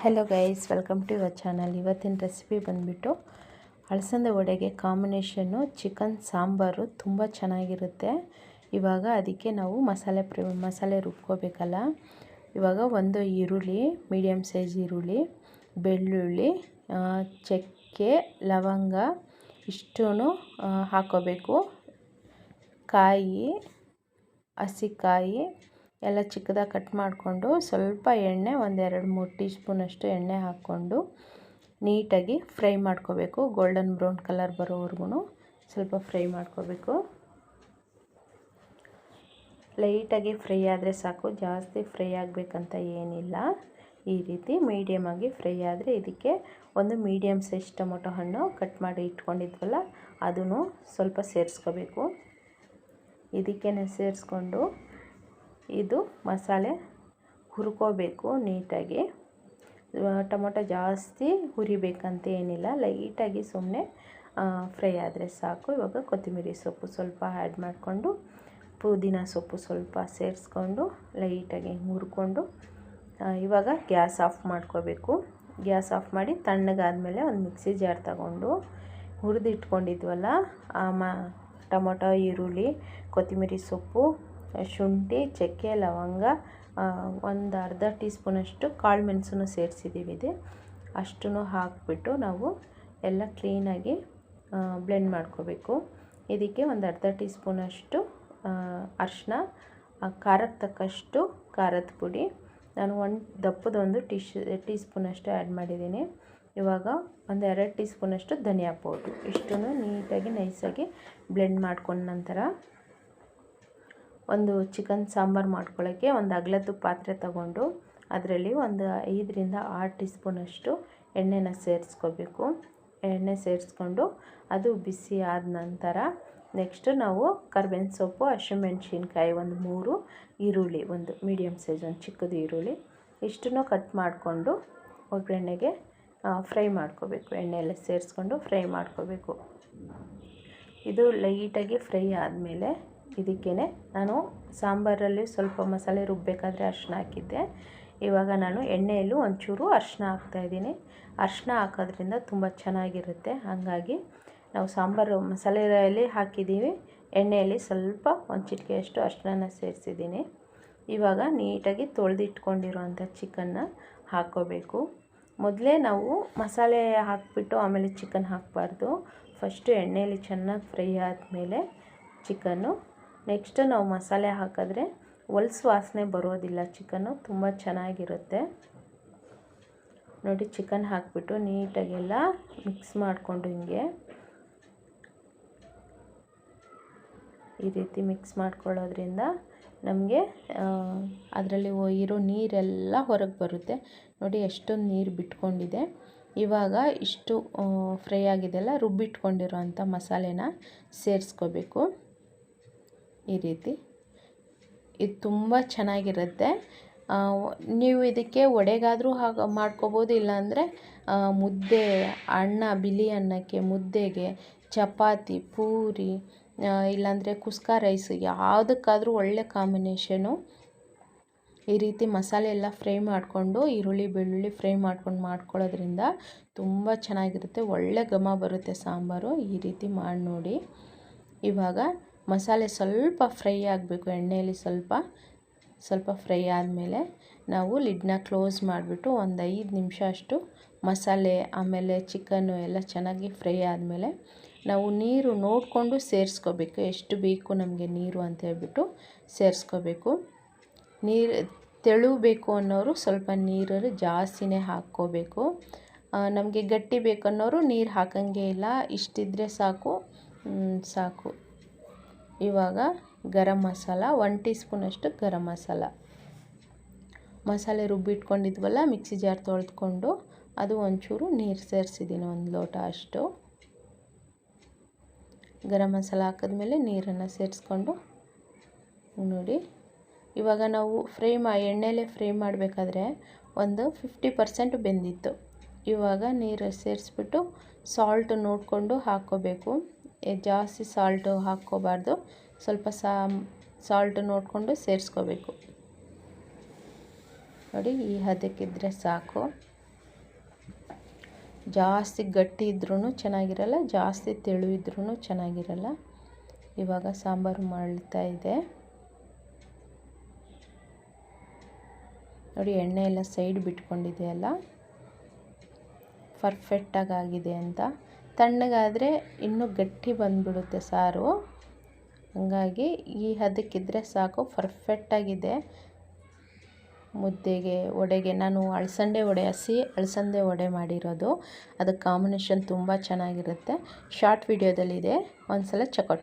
Hello guys, welcome to your channel. ಇವತ್ತಿನ recipe ಬಂದುಬಿಟ್ಟು ಅಲಸಂದೆ ವಡೆಗೆ ಕಾಂಬಿನೇಷನ್ನು ಚಿಕನ್ ಸಾಂಬಾರು ತುಂಬ ಚೆನ್ನಾಗಿರುತ್ತೆ. ಇವಾಗ ಅದಕ್ಕೆ ನಾವು ಮಸಾಲೆ ರುಬ್ಕೋಬೇಕಲ್ಲ. ಇವಾಗ ಒಂದು ಈರುಳ್ಳಿ, ಮೀಡಿಯಮ್ ಸೈಜ್ ಈರುಳ್ಳಿ, ಬೆಳ್ಳುಳ್ಳಿ, ಚಕ್ಕೆ, ಲವಂಗ ಇಷ್ಟೂ ಹಾಕ್ಕೋಬೇಕು. ಕಾಯಿ, ಹಸಿಕಾಯಿ ಎಲ್ಲ ಚಿಕ್ಕದಾಗಿ ಕಟ್ ಮಾಡಿಕೊಂಡು ಸ್ವಲ್ಪ ಎಣ್ಣೆ, ಒಂದು 2-3 ಟೀ ಸ್ಪೂನಷ್ಟು ಎಣ್ಣೆ ಹಾಕ್ಕೊಂಡು ನೀಟಾಗಿ ಫ್ರೈ ಮಾಡ್ಕೋಬೇಕು. ಗೋಲ್ಡನ್ ಬ್ರೌನ್ ಕಲರ್ ಬರೋವರೆಗೂ ಸ್ವಲ್ಪ ಫ್ರೈ ಮಾಡ್ಕೋಬೇಕು. ಲೈಟಾಗಿ ಫ್ರೈ ಆದರೆ ಸಾಕು, ಜಾಸ್ತಿ ಫ್ರೈ ಆಗಬೇಕಂತ ಏನಿಲ್ಲ. ಈ ರೀತಿ ಮೀಡಿಯಮಾಗಿ ಫ್ರೈ ಆದರೆ ಇದಕ್ಕೆ ಒಂದು ಮೀಡಿಯಮ್ ಸೈಜ್ ಟೊಮೊಟೊ ಹಣ್ಣು ಕಟ್ ಮಾಡಿ ಇಟ್ಕೊಂಡಿದ್ವಲ್ಲ ಅದನ್ನು ಸ್ವಲ್ಪ ಸೇರಿಸ್ಕೋಬೇಕು. ಇದಕ್ಕೆ ಸೇರಿಸ್ಕೊಂಡು ಇದು ಮಸಾಲೆ ಹುರ್ಕೋಬೇಕು ನೀಟಾಗಿ. ಟೊಮೊಟೊ ಜಾಸ್ತಿ ಹುರಿಬೇಕಂತ ಏನಿಲ್ಲ, ಲೈಟಾಗಿ ಸುಮ್ಮನೆ ಫ್ರೈ ಆದರೆ ಸಾಕು. ಇವಾಗ ಕೊತ್ತಂಬರಿ ಸೊಪ್ಪು ಸ್ವಲ್ಪ ಆ್ಯಡ್ ಮಾಡಿಕೊಂಡು, ಪುದೀನ ಸೊಪ್ಪು ಸ್ವಲ್ಪ ಸೇರಿಸ್ಕೊಂಡು ಲೈಟಾಗಿ ಹುರ್ಕೊಂಡು ಇವಾಗ ಗ್ಯಾಸ್ ಆಫ್ ಮಾಡ್ಕೋಬೇಕು. ಗ್ಯಾಸ್ ಆಫ್ ಮಾಡಿ ತಣ್ಣಗಾದಮೇಲೆ ಒಂದು ಮಿಕ್ಸಿ ಜಾರ್ ತಗೊಂಡು ಹುರಿದಿಟ್ಕೊಂಡಿದ್ವಲ್ಲ ಟೊಮೊಟೊ, ಈರುಳ್ಳಿ, ಕೊತ್ತಂಬರಿ ಸೊಪ್ಪು, ಶುಂಠಿ, ಚಕ್ಕೆ, ಲವಂಗ, ಒಂದು ಅರ್ಧ ಟೀ ಸ್ಪೂನಷ್ಟು ಕಾಳು ಮೆಣಸನ್ನು ಸೇರಿಸಿದ್ದೀವಿ. ಅಷ್ಟನ್ನು ಹಾಕಿಬಿಟ್ಟು ನಾವು ಎಲ್ಲ ಕ್ಲೀನಾಗಿ ಬ್ಲೆಂಡ್ ಮಾಡ್ಕೋಬೇಕು. ಇದಕ್ಕೆ ಒಂದು ಅರ್ಧ ಟೀ ಸ್ಪೂನಷ್ಟು ಅರಿಶಿನ, ಖಾರಕ್ಕೆ ತಕ್ಕಷ್ಟು ಖಾರದ ಪುಡಿ, ನಾನು ಒಂದು ದಪ್ಪದೊಂದು ಟೀ ಸ್ಪೂನಷ್ಟು ಆ್ಯಡ್ ಮಾಡಿದ್ದೀನಿ. ಇವಾಗ ಒಂದು 2 ಟೀ ಸ್ಪೂನಷ್ಟು ಧನಿಯಾ ಪೌಡ್ರು, ಇಷ್ಟನ್ನು ನೀಟಾಗಿ ನೈಸಾಗಿ ಬ್ಲೆಂಡ್ ಮಾಡ್ಕೊಂಡ ನಂತರ ಒಂದು ಚಿಕನ್ ಸಾಂಬಾರು ಮಾಡ್ಕೊಳ್ಳೋಕ್ಕೆ ಒಂದು ಅಗಲದ ಪಾತ್ರೆ ತಗೊಂಡು ಅದರಲ್ಲಿ ಒಂದು 5-6 ಟೀ ಸ್ಪೂನಷ್ಟು ಎಣ್ಣೆನ ಸೇರಿಸ್ಕೋಬೇಕು. ಎಣ್ಣೆ ಸೇರಿಸ್ಕೊಂಡು ಅದು ಬಿಸಿ ಆದ ನಂತರ ನೆಕ್ಸ್ಟು ನಾವು ಕರಿಬೇವಿನ ಸೊಪ್ಪು, ಹಸಿಮೆಣ್ಸಿನ್ಕಾಯಿ, ಒಂದು 3 ಈರುಳ್ಳಿ, ಒಂದು ಮೀಡಿಯಮ್ ಸೈಜ್ ಒಂದು ಚಿಕ್ಕದು ಈರುಳ್ಳಿ ಇಷ್ಟನ್ನು ಕಟ್ ಮಾಡಿಕೊಂಡು ಒಗ್ಗರಣೆಗೆ ಫ್ರೈ ಮಾಡ್ಕೋಬೇಕು. ಎಣ್ಣೆಯಲ್ಲಿ ಸೇರಿಸ್ಕೊಂಡು ಫ್ರೈ ಮಾಡ್ಕೋಬೇಕು. ಇದು ಲೈಟಾಗಿ ಫ್ರೈ ಆದಮೇಲೆ ಇದಕ್ಕೇ ನಾನು ಸಾಂಬಾರಲ್ಲಿ ಸ್ವಲ್ಪ ಮಸಾಲೆ ರುಬ್ಬಬೇಕಾದ್ರೆ ಅರಿಶಿನ ಹಾಕಿದ್ದೆ. ಇವಾಗ ನಾನು ಎಣ್ಣೆಯಲ್ಲೂ ಒಂಚೂರು ಅರಿಶಿನ ಹಾಕ್ತಾಯಿದ್ದೀನಿ. ಅರಿಶಿನ ಹಾಕೋದ್ರಿಂದ ತುಂಬ ಚೆನ್ನಾಗಿರುತ್ತೆ. ಹಾಗಾಗಿ ನಾವು ಸಾಂಬಾರು ಮಸಾಲೆಯಲ್ಲಿ ಹಾಕಿದ್ದೀವಿ, ಎಣ್ಣೆಯಲ್ಲಿ ಸ್ವಲ್ಪ ಒಂದು ಚಿಟಿಕೆಯಷ್ಟು ಅರಿಶಿನ ಸೇರಿಸಿದ್ದೀನಿ. ಇವಾಗ ನೀಟಾಗಿ ತೊಳೆದಿಟ್ಕೊಂಡಿರೋಂಥ ಚಿಕನ್ನ ಹಾಕ್ಕೋಬೇಕು. ಮೊದಲೇ ನಾವು ಮಸಾಲೆ ಹಾಕಿಬಿಟ್ಟು ಆಮೇಲೆ ಚಿಕನ್ ಹಾಕಬಾರ್ದು. ಫಸ್ಟು ಎಣ್ಣೆಯಲ್ಲಿ ಚೆನ್ನಾಗಿ ಫ್ರೈ ಆದಮೇಲೆ ಚಿಕನ್ನು, ನೆಕ್ಸ್ಟ್ ನಾವು ಮಸಾಲೆ ಹಾಕಿದ್ರೆ ಹೊಲಸು ವಾಸನೆ ಬರೋದಿಲ್ಲ. ಚಿಕನ್ನು ತುಂಬ ಚೆನ್ನಾಗಿರುತ್ತೆ. ನೋಡಿ, ಚಿಕನ್ ಹಾಕಿಬಿಟ್ಟು ನೀಟಾಗೆಲ್ಲ ಮಿಕ್ಸ್ ಮಾಡಿಕೊಂಡು ಹಿಂಗೆ ಈ ರೀತಿ ಮಿಕ್ಸ್ ಮಾಡ್ಕೊಳ್ಳೋದ್ರಿಂದ ನಮಗೆ ಅದರಲ್ಲಿ ಇರೋ ನೀರೆಲ್ಲ ಹೊರಗೆ ಬರುತ್ತೆ. ನೋಡಿ ಎಷ್ಟೊಂದು ನೀರು ಬಿಟ್ಕೊಂಡಿದೆ. ಇವಾಗ ಇಷ್ಟು ಫ್ರೈ ಆಗಿದೆಲ್ಲ ರುಬ್ಬಿಟ್ಕೊಂಡಿರೋ ಅಂಥ ಮಸಾಲೆನ ಸೇರಿಸ್ಕೋಬೇಕು. ಈ ರೀತಿ ಇದು ತುಂಬ ಚೆನ್ನಾಗಿರುತ್ತೆ. ನೀವು ಇದಕ್ಕೆ ವಡೆಗಾದರೂ ಮಾಡ್ಕೋಬೋದು, ಇಲ್ಲಾಂದರೆ ಮುದ್ದೆ, ಬಿಳಿ ಅನ್ನಕ್ಕೆ, ಮುದ್ದೆಗೆ, ಚಪಾತಿ, ಪೂರಿ, ಇಲ್ಲಾಂದರೆ ಕುಸ್ಕಾ ರೈಸ್, ಯಾವುದಕ್ಕಾದರೂ ಒಳ್ಳೆ ಕಾಂಬಿನೇಷನು. ಈ ರೀತಿ ಮಸಾಲೆ ಎಲ್ಲ ಫ್ರೈ ಮಾಡಿಕೊಂಡು ಈರುಳ್ಳಿ, ಬೆಳ್ಳುಳ್ಳಿ ಫ್ರೈ ಮಾಡ್ಕೊಳ್ಳೋದ್ರಿಂದ ತುಂಬ ಚೆನ್ನಾಗಿರುತ್ತೆ. ಒಳ್ಳೆ ಘಮ ಬರುತ್ತೆ ಸಾಂಬಾರು. ಈ ರೀತಿ ಮಾಡಿ ನೋಡಿ. ಇವಾಗ ಮಸಾಲೆ ಸ್ವಲ್ಪ ಫ್ರೈ ಆಗಬೇಕು. ಎಣ್ಣೆಯಲ್ಲಿ ಸ್ವಲ್ಪ ಫ್ರೈ ಆದಮೇಲೆ ನಾವು ಲಿಡ್ನ ಕ್ಲೋಸ್ ಮಾಡಿಬಿಟ್ಟು ಒಂದು 5 ನಿಮಿಷ ಅಷ್ಟು ಮಸಾಲೆ ಆಮೇಲೆ ಚಿಕನ್ನು ಎಲ್ಲ ಚೆನ್ನಾಗಿ ಫ್ರೈ ಆದಮೇಲೆ ನಾವು ನೀರು ನೋಡಿಕೊಂಡು ಸೇರಿಸ್ಕೋಬೇಕು. ಎಷ್ಟು ಬೇಕು ನಮಗೆ ನೀರು ಅಂತ ಹೇಳ್ಬಿಟ್ಟು ಸೇರಿಸ್ಕೋಬೇಕು. ನೀರು ತೆಳು ಬೇಕು ಅನ್ನೋರು ಸ್ವಲ್ಪ ನೀರು ಜಾಸ್ತಿನೇ ಹಾಕ್ಕೋಬೇಕು. ನಮಗೆ ಗಟ್ಟಿ ಬೇಕನ್ನೋರು ನೀರು ಹಾಕೋಂಗೇ ಇಲ್ಲ, ಇಷ್ಟಿದ್ರೆ ಸಾಕು. ಇವಾಗ ಗರಂ ಮಸಾಲ, 1 ಟೀ ಸ್ಪೂನಷ್ಟು ಗರಂ ಮಸಾಲೆ ರುಬ್ಬಿಟ್ಕೊಂಡಿದ್ವಲ್ಲ ಮಿಕ್ಸಿ ಜಾರ್ ತೊಳೆದ್ಕೊಂಡು ಅದು ಒಂಚೂರು ನೀರು ಸೇರಿಸಿದ್ದೀನಿ, 1 ಲೋಟ ಅಷ್ಟು. ಗರಂ ಮಸಾಲ ಹಾಕಿದ್ಮೇಲೆ ನೀರನ್ನು ಸೇರಿಸ್ಕೊಂಡು ನೋಡಿ. ಇವಾಗ ನಾವು ಎಣ್ಣೆಲೇ ಫ್ರೈ ಮಾಡಬೇಕಾದ್ರೆ ಒಂದು 50% ಬೆಂದಿತ್ತು. ಇವಾಗ ನೀರು ಸೇರಿಸ್ಬಿಟ್ಟು ಸಾಲ್ಟ್ ನೋಡಿಕೊಂಡು ಹಾಕ್ಕೋಬೇಕು. ಜಾಸ್ತಿ ಸಾಲ್ಟು ಹಾಕ್ಕೋಬಾರ್ದು, ಸ್ವಲ್ಪ ಸಾಲ್ಟ್ ನೋಡಿಕೊಂಡು ಸೇರಿಸ್ಕೋಬೇಕು. ನೋಡಿ, ಈ ಹದಕ್ಕಿದ್ರೆ ಸಾಕು. ಜಾಸ್ತಿ ಗಟ್ಟಿ ಇದ್ರೂ ಚೆನ್ನಾಗಿರಲ್ಲ, ಜಾಸ್ತಿ ತೆಳು ಇದ್ರೂ ಚೆನ್ನಾಗಿರಲ್ಲ. ಇವಾಗ ಸಾಂಬಾರು ಮಾಡ್ತಾ ಇದೆ ನೋಡಿ. ಎಣ್ಣೆ ಎಲ್ಲ ಸೈಡ್ ಬಿಟ್ಕೊಂಡಿದೆಯಲ್ಲ, ಪರ್ಫೆಕ್ಟಾಗಿ ಆಗಿದೆ ಅಂತ. ತಣ್ಣಗಾದರೆ ಇನ್ನೂ ಗಟ್ಟಿ ಬಂದುಬಿಡುತ್ತೆ ಸಾರು. ಹಾಗಾಗಿ ಈ ಹದಕ್ಕಿದ್ರೆ ಸಾಕು, ಪರ್ಫೆಕ್ಟಾಗಿದೆ. ಮುದ್ದೆಗೆ, ವಡೆಗೆ ನಾನು ಅಳಸಂದೆ ವಡೆ, ಹಸಿ ಅಳಸಂದೆ ವಡೆ ಮಾಡಿರೋದು. ಅದಕ್ಕೆ ಕಾಂಬಿನೇಷನ್ ತುಂಬ ಚೆನ್ನಾಗಿರುತ್ತೆ. ಶಾರ್ಟ್ ವಿಡಿಯೋದಲ್ಲಿದೆ, ಒಂದು ಸಲ ಚೆಕ್ಔಟ್